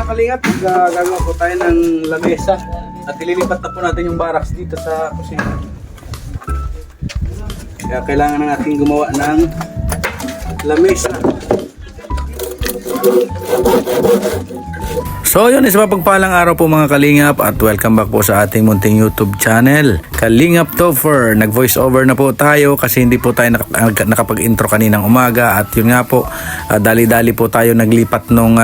kalingap, gagawa po tayo ng lamesa at ililipat na po natin yung barracks dito sa kusina. Kaya kailangan na natin gumawa ng lamesa. So yun, isa mapagpalang araw po mga kalingap at welcome back po sa ating munting YouTube channel, Kalingap Topher. Nag voice over na po tayo kasi hindi po tayo nakapag-intro kaninang umaga at yun nga po, dali-dali po tayo naglipat nung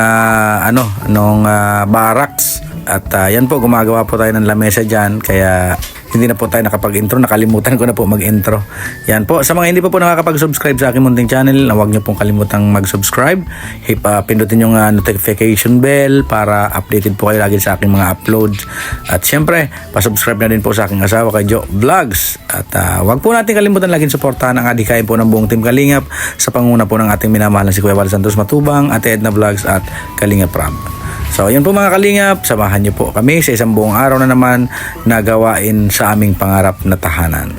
barracks at yan po, gumagawa po tayo ng lamesa dyan kaya hindi na po tayo nakapag-intro, nakalimutan ko na po mag-intro. Yan po, sa mga hindi pa po nakakapag-subscribe sa aking munting channel, huwag niyo pong kalimutang mag-subscribe. Pindutin yung notification bell para updated po kayo lagi sa aking mga uploads. At syempre, pasubscribe na din po sa aking asawa kay Joe Vlogs. At huwag po natin kalimutan laging suportahan ang adikain po ng buong Team Kalingap sa panguna po ng ating minamahal na si Kuya Val Santos Matubang, Ate Edna Vlogs at Kalingap Rob. So yun po mga kalingap, samahan niyo po kami sa isang buong araw na naman na gawain sa aming pangarap na tahanan.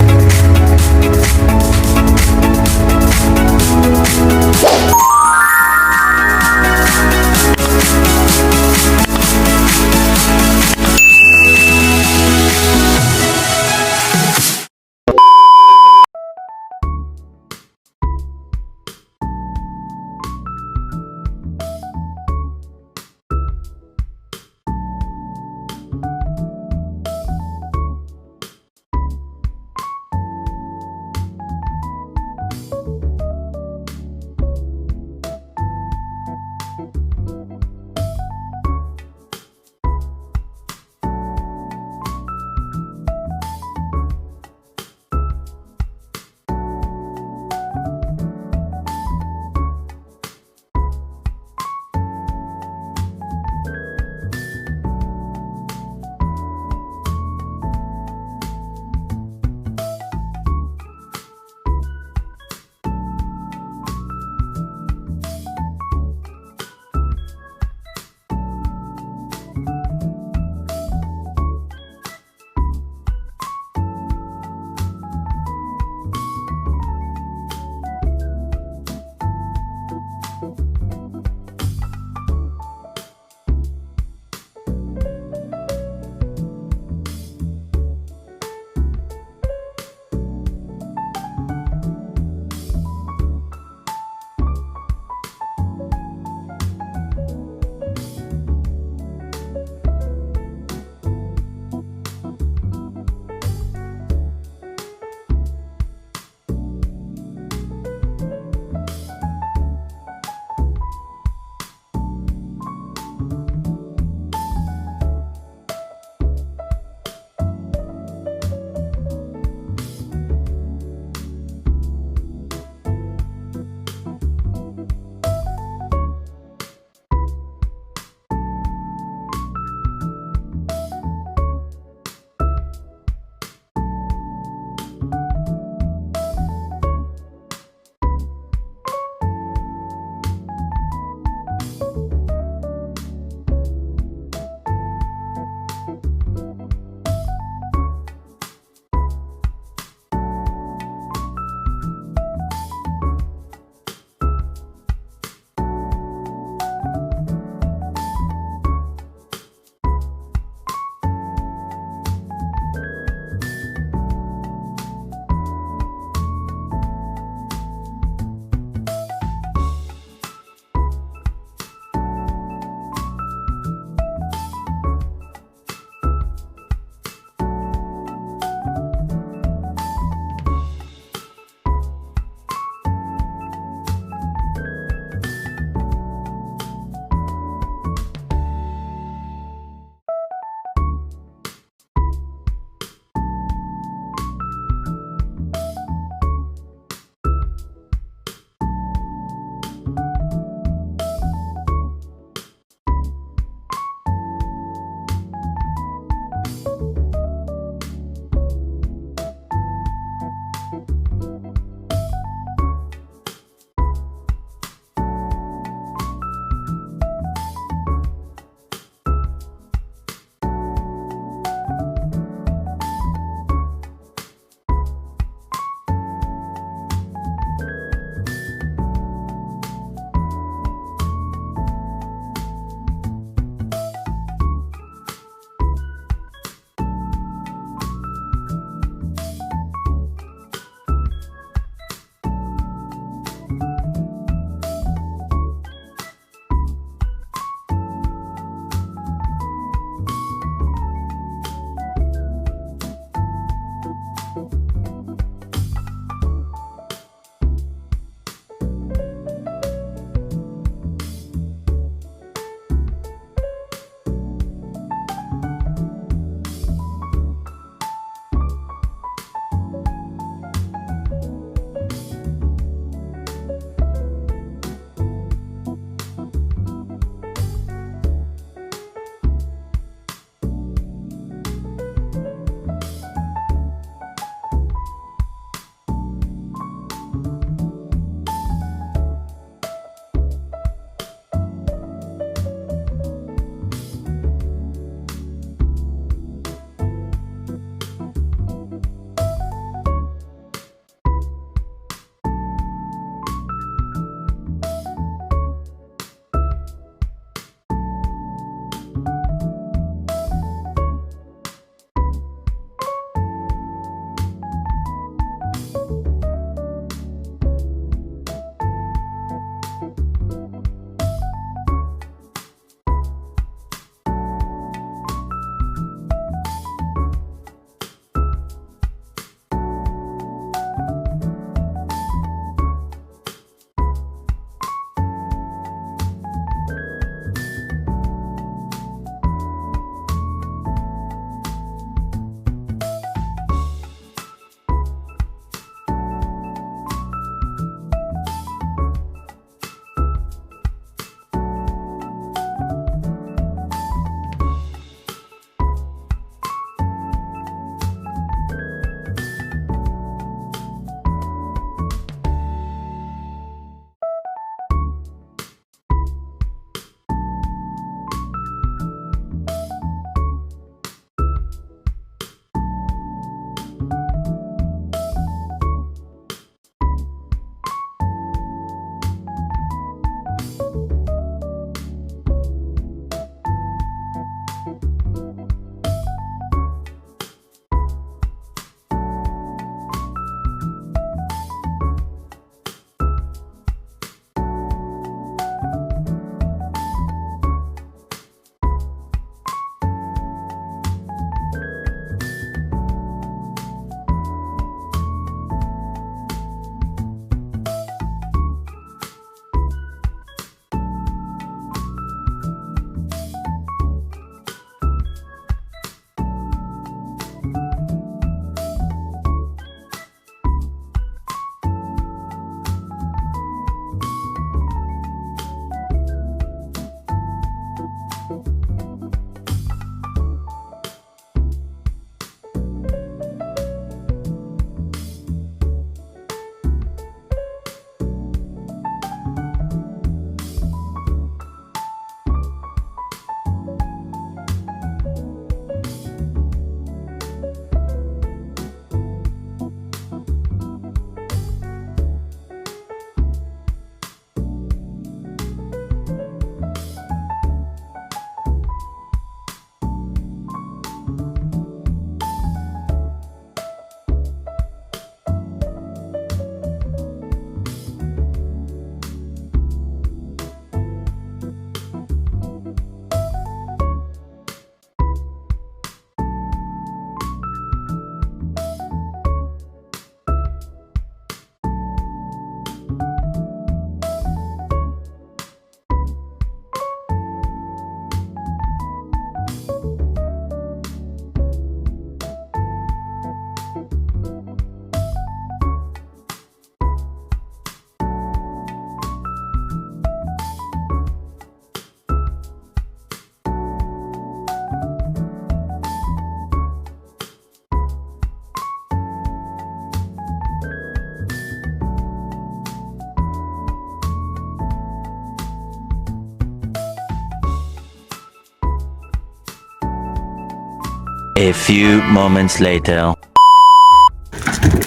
A few moments later.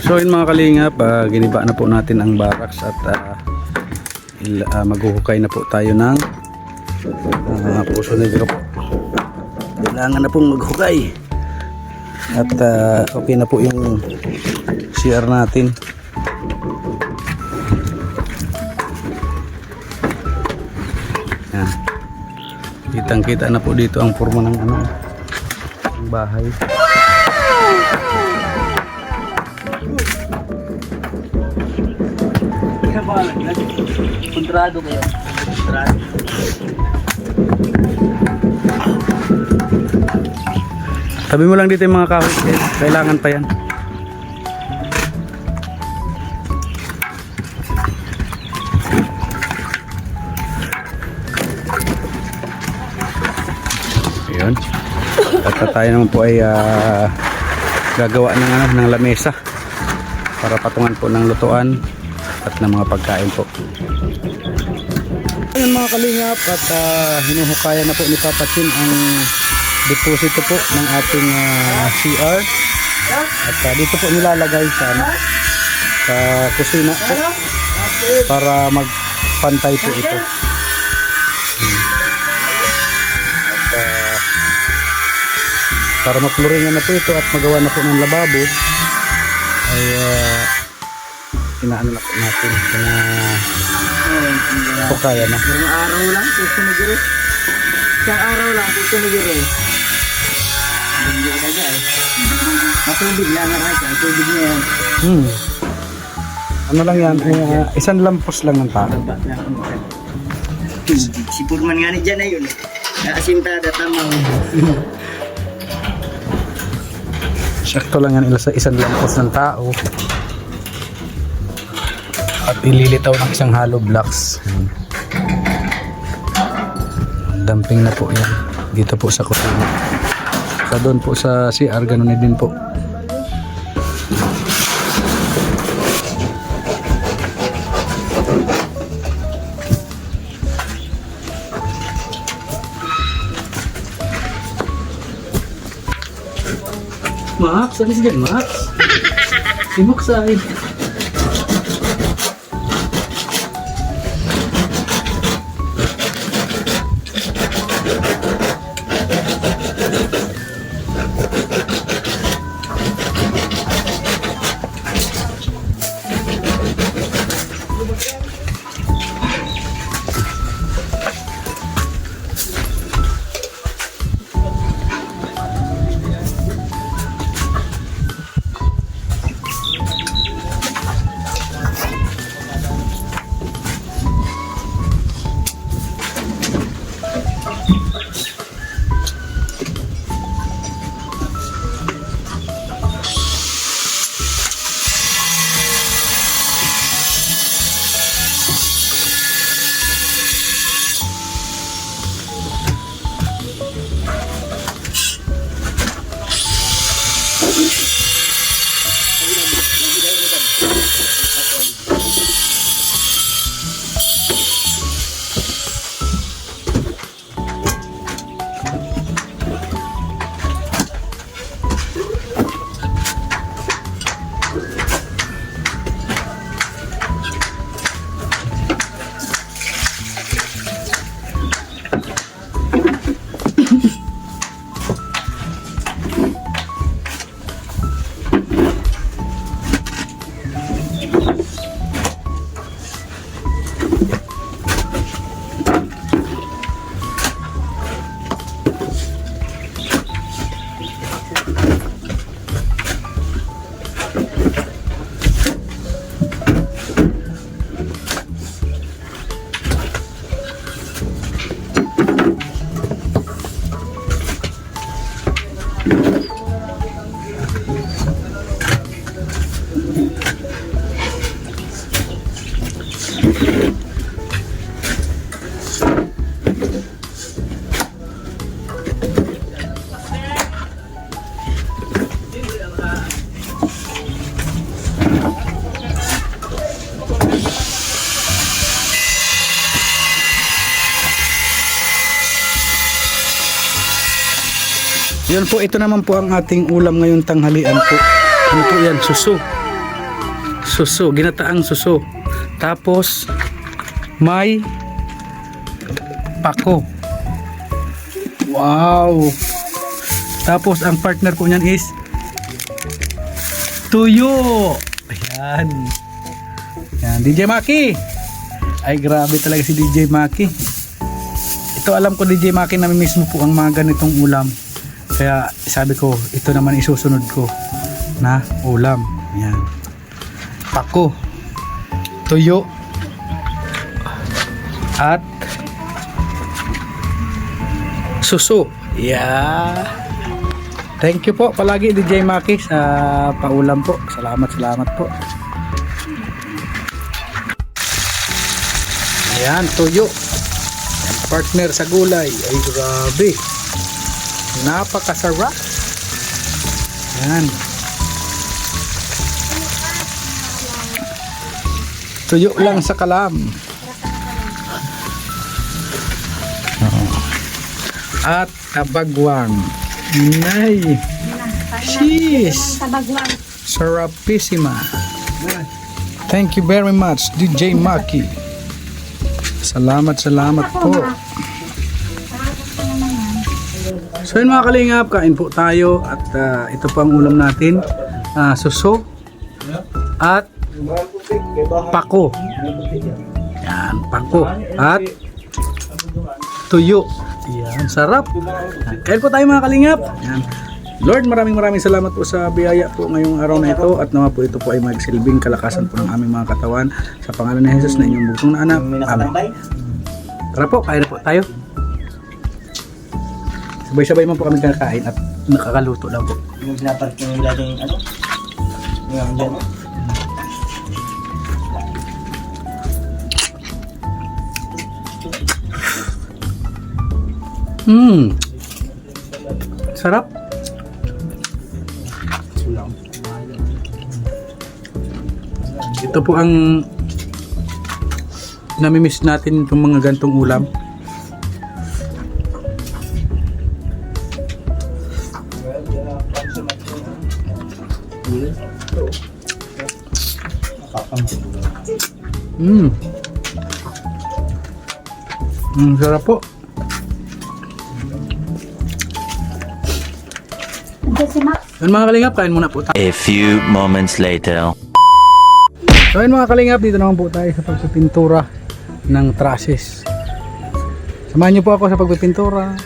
So yun mga kalingap, giniba na po natin ang barracks at maghuhukay na po tayo ng puso negro po. Kailangan na pong maghukay at okay na po yung CR natin. Yan. Kitang kita na po dito ang forma ng ng bahay. Kontrado kayo. Kontrado. Tabi mo lang dito yung mga kahoy. Kailangan pa yan. Ayun. At tayo naman po ay gagawa ng lamesa para patungan po ng lutuan at ng mga pagkain po. Ayun mga kalingap, at hinuhukayan na po ni Papa Chin ang deposito po ng ating CR. At dito po nilalagay sa kusina po para magpantay po ito. At para mapluringan na po ito at magawa na po ng lababo ay inaano na po natin na kaya na. Isang araw lang, puso na giro. Isang araw lang, puso na giro. Hindi na guys. Matubig lang na kahit ang tubig niya yan. Ano lang yan, isang lampos lang ng tao. Si Purman nga ni dyan na yun. Nakasintada tamang. Sakto lang yan, isang lampos ng tao. At ililitaw ng isang hollow blocks. Dumping na po yan. Dito po sa kusina. Sa doon po sa CR, ganun din po. Max, alis dyan Max. Si Max ay. Yun po, ito naman po ang ating ulam ngayong tanghalian po. Ano po yan? Suso. Suso, ginataang suso. Tapos, may pako. Wow! Tapos, ang partner po niyan is tuyo. Ayan. Ayan, DJ Maki. Ay, grabe talaga si DJ Maki. Ito alam ko, DJ Maki, namimiss mo po ang mga ganitong ulam. Kaya sabi ko, ito naman isusunod ko na ulam. Ayan. Pako. Tuyo. At suso. Yeah. Thank you po palagi DJ Maki sa paulam po. Salamat po. Ayan, tuyo. Ang partner sa gulay. Ay, grabe. Napakasarap. Ayan. Tuyo lang sa kalam. At tabagwang. Nay. Cheese. Sarapissima. Thank you very much, DJ Maki. Salamat po. So yun mga kalingap, kain po tayo at ito po ang ulam natin. Suso at pako. Yan, pako at tuyo. Yan, sarap. Kain po tayo mga kalingap. Yan. Lord, maraming salamat po sa biyaya po ngayong araw na ito at nawa po ito po ay magsilbing kalakasan po ng aming mga katawan sa pangalan ni Jesus na inyong bugtong na anak. Amen. Tara po, kain na po tayo. Sabay-sabay man po kami kakain at nakakaluto daw po. Yung sinapark yung dating ano? Yung dyan. Sarap. Ito po ang namimiss natin itong mga gantong ulam. Sarap po. Yun mga kalingap, kain muna po tayo. A few moments later. So yun mga kalingap, dito naman po tayo sa pagpipintura ng trusses. Samahan niyo po ako sa pagpipintura.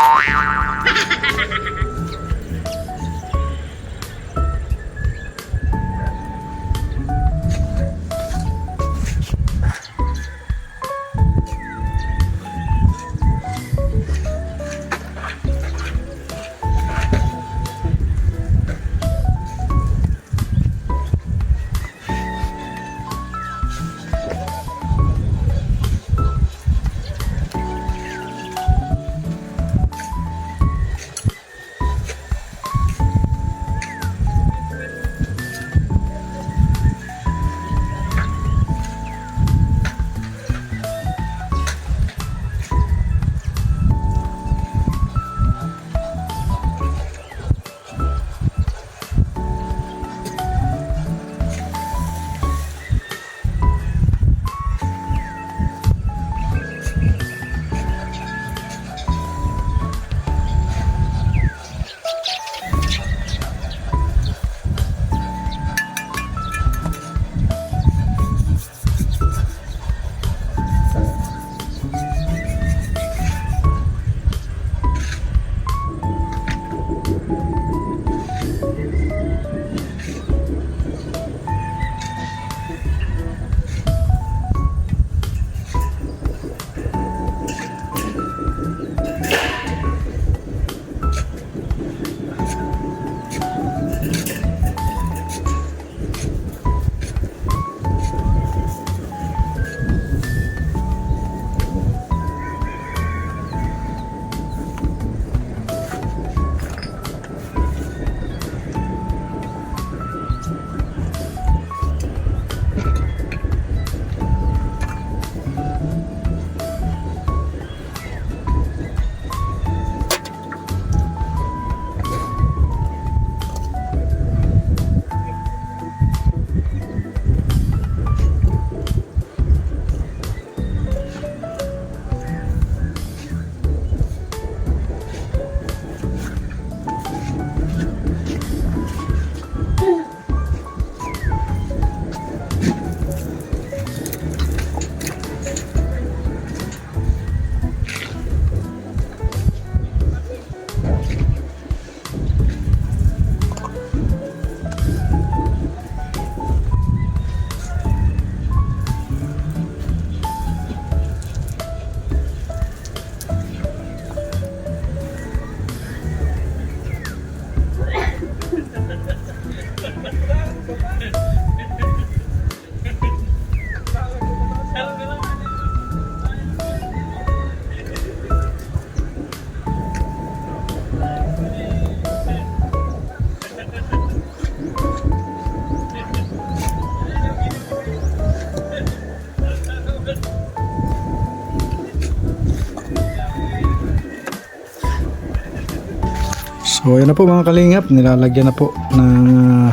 So ayan na po mga kalingap, nilalagyan na po ng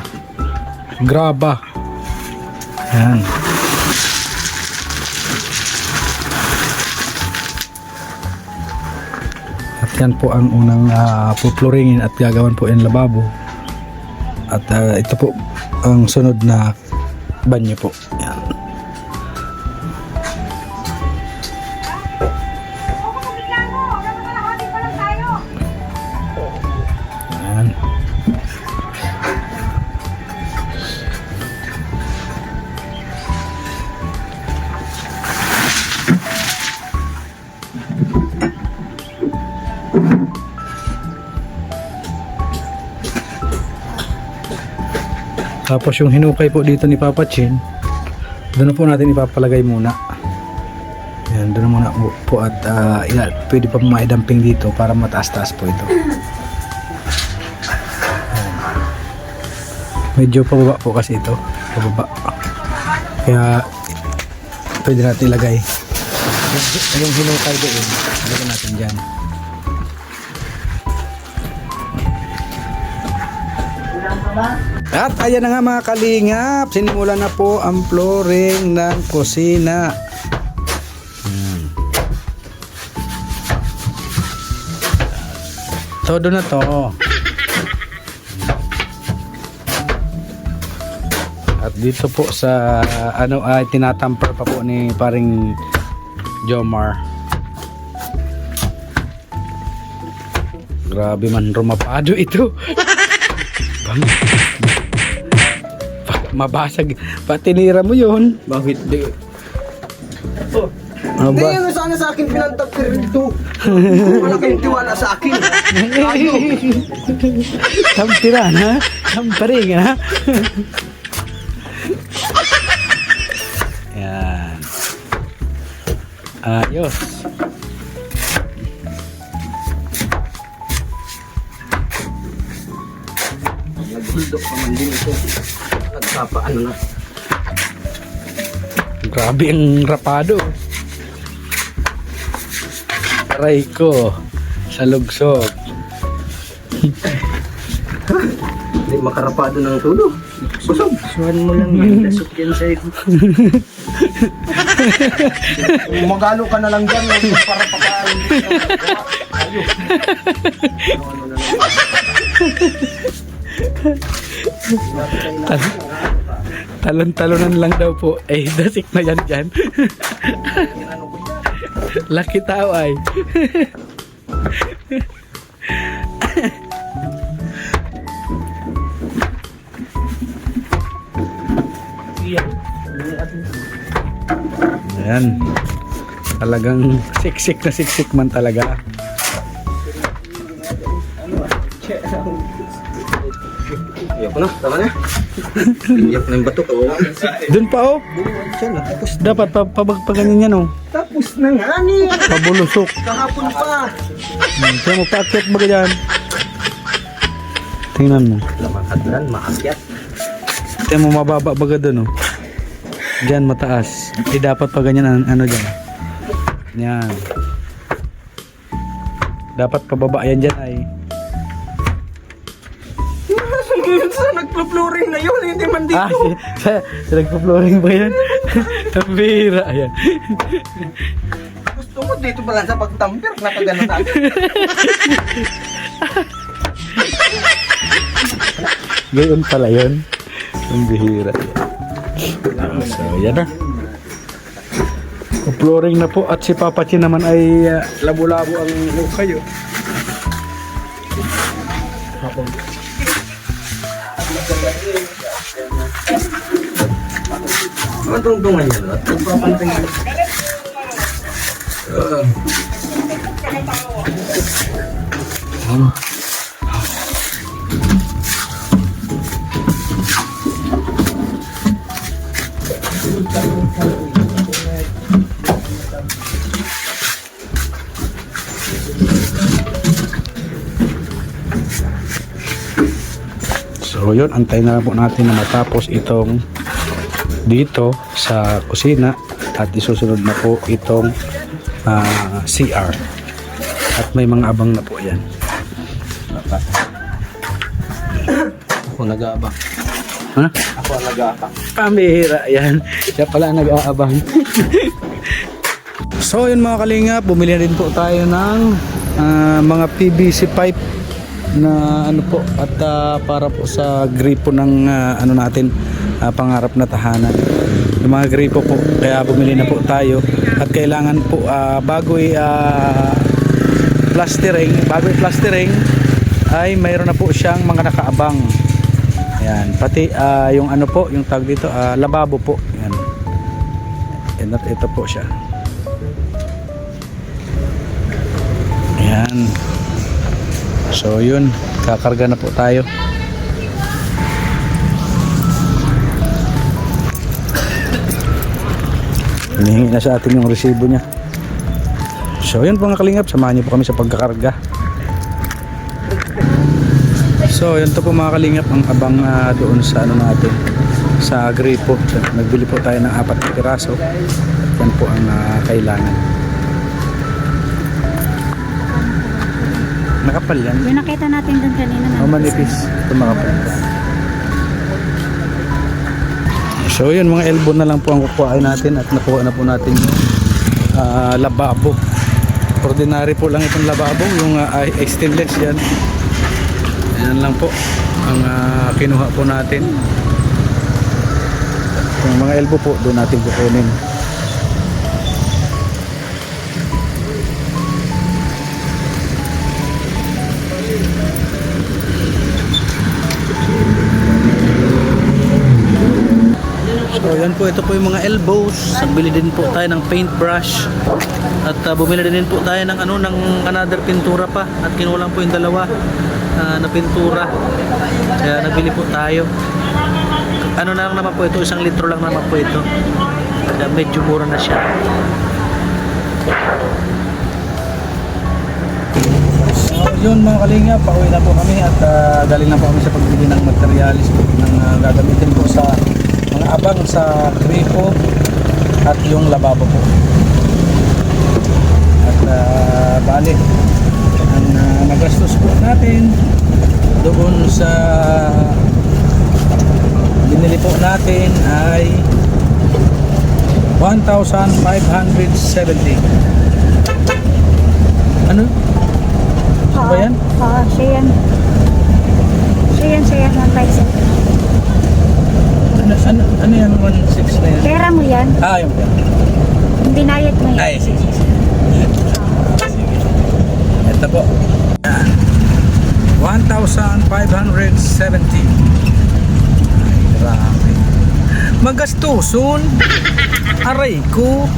graba. Ayan. At yan po ang unang pupluringin at gagawan po yung lababo. At ito po ang sunod na banyo po. Ayan. Ayan. Tapos yung hinukay po dito ni Papa Chin, doon na po natin ipapalagay muna. Ayan, doon na muna po at pwede pa maidamping dito para mataas-taas po ito. Ayan. Medyo pababa po kasi ito. Pababa. Kaya pwede natin ilagay. Yung hinukay doon, ilagay natin dyan. At ayan na nga mga kalingap, sinimula na po ang flooring ng kusina. Todo na to. At dito po sa ano ay tinatamper pa po ni paring Jomar. Grabe man rumapado ito. Mabasag. Patinira mo yun. Bakit di? Hindi yan sana sa akin pinantagpir dito. Wala kayong tiwala sa akin. Tayo. Tampiran ha? Tamparing ha? Yan. Ayos. Nagbuldok pa man din ito. Nagpapaano na. Grabe ang rapado. Aray ko. Sa lugsog. Hindi makarapado ng tulo. Busog. Suhan mo lang yan. Dasok yan sa iyo. Magalo ka na lang dyan. Para pakain. Ayo. Ano na lang. Talon-talonan lang daw po. Eh, dasik na yan dyan. Laki tao ay. Ayan. Talagang siksik na siksik man talaga. Iyak ko na. Tama na. Iyak na yung bato ko. Doon pa oh. Dapat pabagpaganyan yan oh. Tapos na nga ni. Pabulusok. Kahapon pa. Kaya mo paakyat ba yan? Tingnan mo. Lamakadlan, maakyat. Kaya mo mababa baga doon oh. Diyan mataas. Eh dapat pa ganyan ano dyan. Yan. Dapat pababa yan dyan ay. Sa nagpa-flooring na yun, hindi man dito. Sa nagpa-flooring ba yan? Tambira. Ayan. Gusto mo dito pala sa pagtampir, nakagano natin. Gayon pala yun. Ang bihira. So, yan na. Flooring na po at si Papa Chin naman ay labo-labo ang hukay. Matungtungan yan, no? Nagpapantay yan. So yun, antay na po natin na matapos itong dito sa kusina at isusunod na po itong CR at may mga abang na po yan. Ako nag-aabang. Ha? Ako ang nag-aabang. Pambihira yan. Siya pala nag-aabang. So yun mga kalingap, bumili na din po tayo ng mga PVC pipe na ano po at para po sa gripo ng ano natin, pangarap na tahanan. Yung mga gripo po, kaya bumili na po tayo at kailangan po bago i-plastering ay mayroon na po siyang mga nakaabang. Ayan, pati yung ano po, yung tag dito, lababo po. Ayan. Ito po siya. Ayan. So yun, kakarga na po tayo. Hinihingi na sa atin yung resibo niya. So yun po mga kalingap, samahan niyo po kami sa pagkakarga. So yun to po mga kalingap, ang abang doon sa ano natin, sa gripo. So, nagbili po tayo ng 4 na piraso at yan po ang kailangan. Nakapal yan. Yung nakita natin doon kanina na. Manipis. Ito makapal. So yun, mga elbow na lang po ang kukuhain natin at nakuha na po natin yung lababo. Ordinary po lang itong lababo, yung stainless yan. Ayan lang po ang kinuha po natin. Yung mga elbow po doon natin kukunin. So yan po, ito po yung mga elbows. Nagbili din po tayo ng paintbrush at bumili din po tayo ng ano, ng another pintura pa at kinulang po yung dalawa na pintura. Kaya nabili po tayo. Ano na lang naman po ito, 1 litro lang naman po ito. Kaya medyo mura na siya. So yun mga kalingap, pauwi na po kami at galing na po kami sa pagbili ng materialis po ng gagamitin po sa mga abang sa gripo at yung lababo po. At bali ang nagastos po natin doon sa binili po natin ay 1,570. Ano? Ano ba yan? Oo, siya yan. Siya yan, 1,500. Ano yan? 1,600 na yan? Pera mo yan. Yung pera. Yung binayad mo yan. Ay, sige. Ito po. 1,570. Ay, grabe. Magastuson. Aray ko.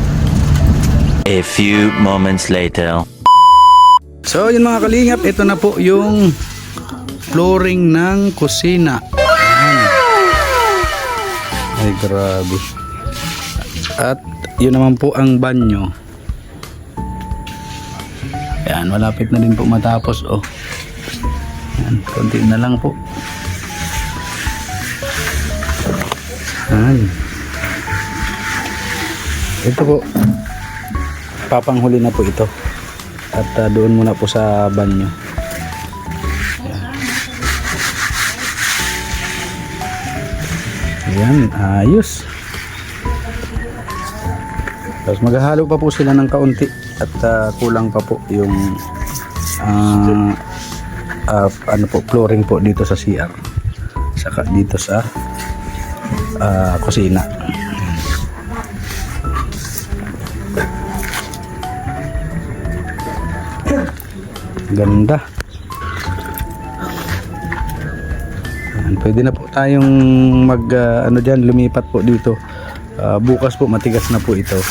A few moments later. So yun mga kalingap, ito na po yung flooring ng kusina. Ayan. Ay grabe. At yun naman po ang banyo. Ayan, malapit na din po matapos. Oh. Ayan, konti na lang po. Ayan. Ito po, papanghuli na po ito. At doon muna po sa banyo. Ayan, ayos. Tapos maghahalo pa po sila ng kaunti at kulang pa po yung ano po, flooring po dito sa CR. Saka dito sa kusina. Ganda. Ayan, pwede na po tayong mag ano diyan, lumipat po dito. Bukas po matigas na po ito.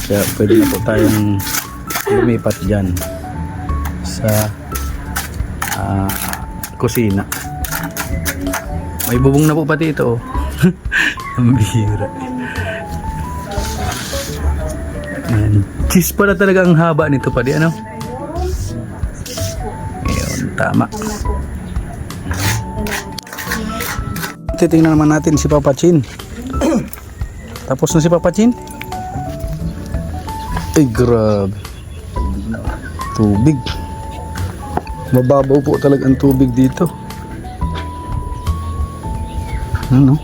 Kaya pwede na po tayong lumipat diyan sa kusina. May bubong na po pati ito. Ang bihira. Ayan. Cheese pala talaga ang haba nito pa di ano? Tama. Titingnan naman natin si Papa Chin. Tapos na si Papa Chin? Ay grabe. Tubig. Mababaw po talaga ang tubig dito. Ano?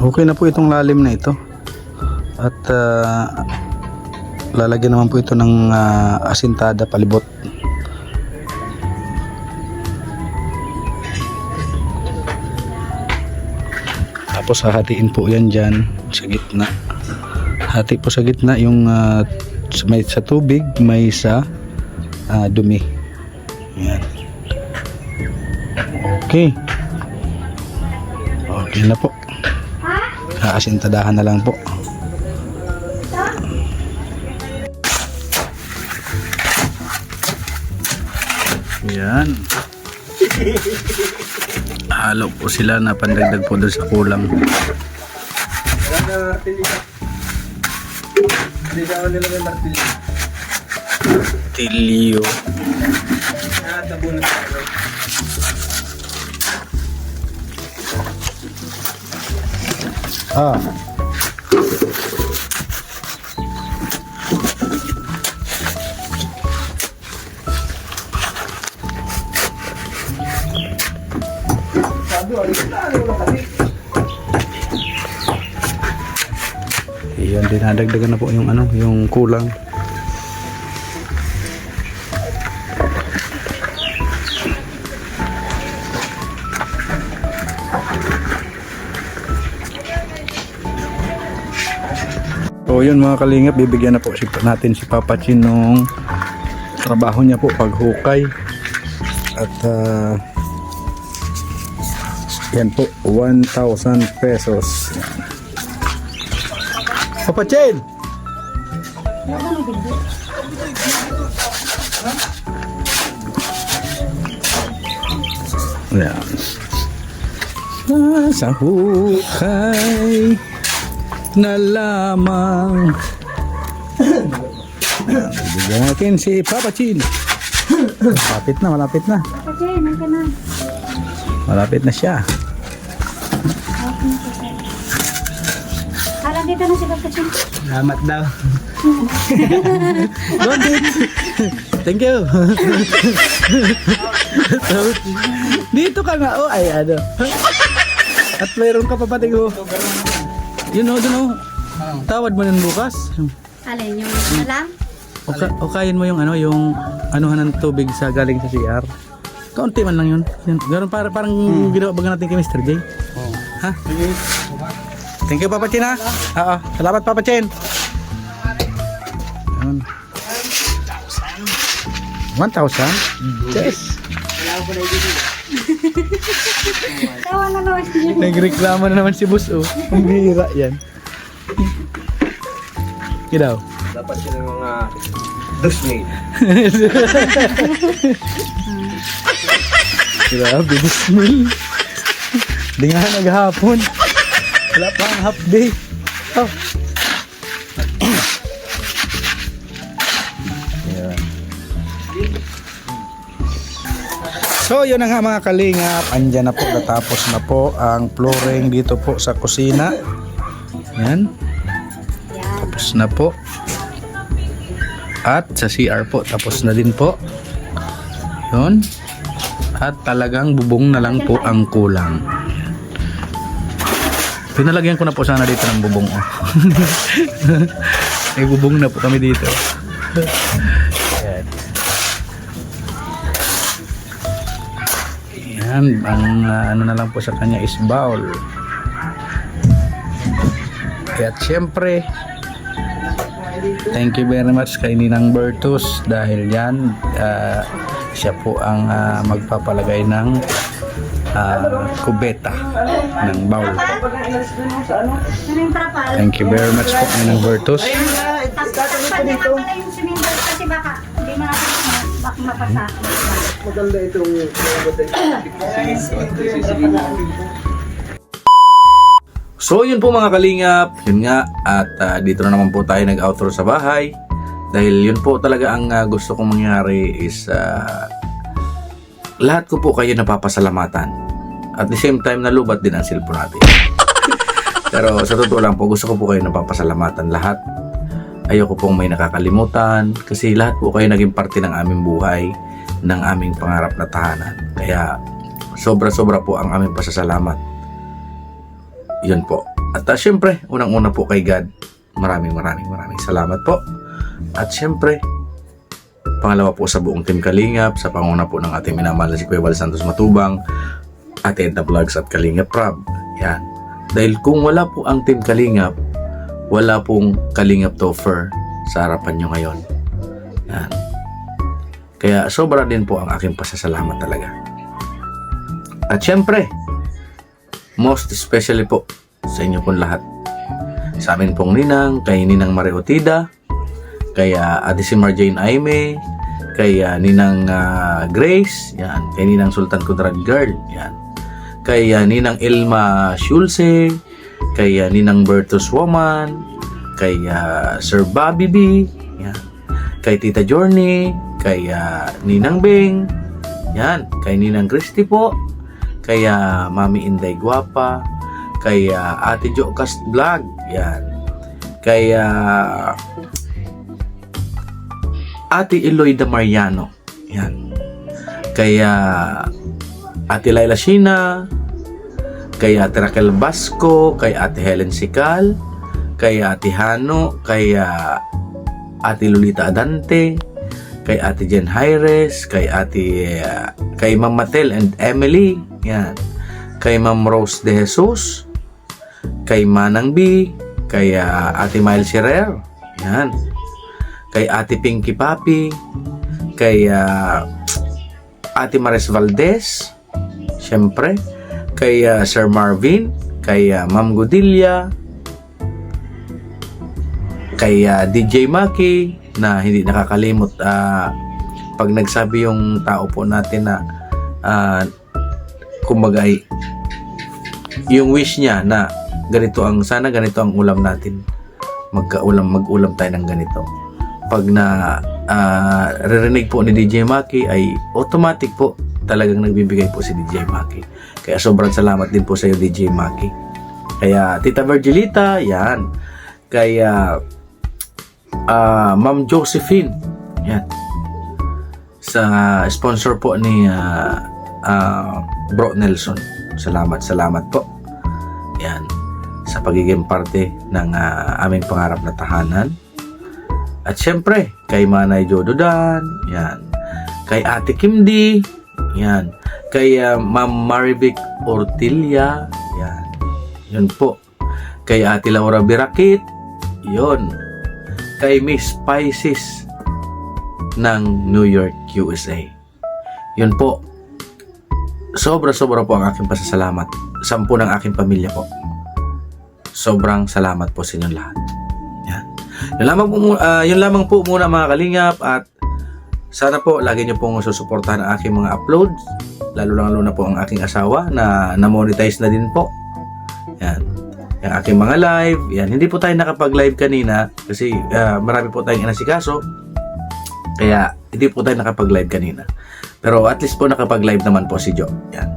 Okay na po itong lalim na ito. At lalagyan naman po ito ng asintada palibot. Tapos hahatiin po yan dyan sa gitna. Hati po sa gitna yung may sa tubig, may sa dumi. Yan. Okay. Okay na po. Aasintadahan na lang po. Yan. Halo po sila na pandagdag po doon sa kulang. Tilio. Yan, dinadagdagan na po yung ano, yung kulang. So yun mga kalingap, bibigyan na po natin si Papa Chin nung trabaho niya po paghukay. At yan po, 1,000 pesos. Papa Chin! Yan. Nasa hukay na lamang. Bigyan natin si Papa Chin. Malapit na, malapit na. Papa Chen, nandiyan na. Malapit na siya. Harang dito na si Papa Chen. Salamat daw. Thank you. Dito ka nga, oh, ay ano. At mayroon ka papating, oh. Yun, oh, dun, oh. Tawad mo nun bukas. Alin yung alam? O kain mo yung ano, yung anuhan ng tubig sa galing sa CR. Kaunti man lang yun. Ganun parang ginawa baga natin kay Mr. J. Ha? Thank you, Papa Chin, ha? Oo. Salamat, Papa Chin. 1,000? Yes. Tawa na naman siya. Nagreklamo na naman si boss, oh. Ang bihira yan. Kidaw. Dapat siya ng mga dusmate. Grabe, bismil. Di nga naghapon. Wala pa ang half day. Oh. Ayan. So yun na nga mga kalingap. Andyan na po, natapos na po ang flooring dito po sa kusina. Ayan. Tapos na po. At sa CR po, tapos na din po. Yun. At talagang bubong na lang po ang kulang. Pinalagyan ko na po sana dito ng bubong, oh. May bubong na po kami dito. Ayan. Ayan, ang ano na lang po sa kanya is bowl. At syempre, thank you very much kay Ninang Bertus dahil yan siya po ang magpapalagay ng kubeta ng bowl. Thank you very much po Ninang Bertus. Takpan naman pala yung sumindol kasi baka hindi mo natin baka mapasa. Maganda itong So yun po mga kalingap, yun nga, at dito na naman po tayo nag-outro sa bahay. Dahil yun po talaga ang gusto kong mangyari is lahat ko po kayo napapasalamatan. At the same time, nalubat din ang cellphone natin. Pero sa totoo lang po, gusto ko po kayo napapasalamatan lahat. Ayoko pong may nakakalimutan kasi lahat po kayo naging parte ng aming buhay, ng aming pangarap na tahanan. Kaya sobra-sobra po ang aming pasasalamat. Yun po. At syempre, unang-una po kay God, maraming salamat po. At syempre, pangalawa po sa buong Team Kalingap, sa panguna po ng ating minamahal na si Kuya Val Santos Matubang, Ate Edna Vlogs at Kalingap Rob. Yan. Dahil kung wala po ang Team Kalingap, wala pong Kalingap Topher sa harapan nyo ngayon. Yan. Kaya sobra din po ang aking pasasalamat talaga. At syempre, most especially po sa inyo pong lahat. Sa amin pong ninang, kay Ninang Mariotida, kay Ate si Marjane Aime, kay Ninang Grace, yan, kay Ninang Sultan Kudrad Girl, yan, kay Ninang Ilma Schulze, kay Ninang Bertus Woman, kay Sir Bobby B, yan, kay Tita Journey, kay Ninang Bing, yan, kay Ninang Christy po, kay Mami Inday Guapa, kay Ate Jo Cast Vlog, yan, kay Ate Eloida Mariano, yan, kay Ate Laila Shina, kay Ate Raquel Basco, kay Ate Helen Sikal, kay Ate Hano, kay Ate Lolita Adante, kay Ate Jen Jaires, kay kay Ma'am Matel and Emily, yan, kay Ma'am Rose De Jesus, kay Manang B, kay Ate Miles Herrer, yan, kay Ate Pinky Papi, kay Ate Maris Valdez, syempre, kay Sir Marvin, kay Ma'am Godilla, kay DJ Maki, na hindi nakakalimot pag nagsabi yung tao po natin na kumbaga yung wish niya na sana ganito ang ulam natin, mag-ulam tayo ng ganito. Pag na ririnig po ni DJ Maki ay automatic po talagang nagbibigay po si DJ Maki. Kaya sobrang salamat din po sa iyo, DJ Maki. Kaya Tita Virgilita, yan, kaya Ma'am Josephine, yan, sa sponsor po ni Bro Nelson, salamat po, yan, sa pagiging parte ng aming pangarap na tahanan. At syempre kay Manay Jododan, yan, kay Ate Kimdi, yan, kay Ma'am Marivic Ortilia, yan, yun po, kay Ate Laura Birakit, yun, kay Miss Pisces ng New York, USA. Yun po. Sobra po ang aking pasasalamat. 10 ng aking pamilya po. Sobrang salamat po sa inyong lahat. Yan. Yun lamang po muna mga kalingap, at sana po lagi niyo pong susuportahan ang aking mga uploads. Lalo na po ang aking asawa na na-monetize na din po. Yan. Yung aking mga live, yan, hindi po tayo nakapag-live kanina kasi marami po tayong inasikaso, kaya hindi po tayo nakapag-live kanina, pero at least po nakapag-live naman po si Jo. Yan.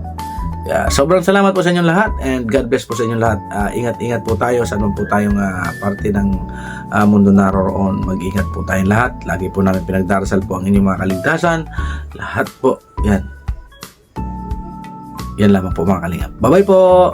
Sobrang salamat po sa inyong lahat, and God bless po sa inyong lahat. Ingat po tayo saan man po tayong parte ng mundo naroroon. Mag-ingat po tayong lahat. Lagi po namin pinagdarasal po ang inyong mga kaligtasan, lahat po. Yan lamang po mga kalingap. Bye bye po.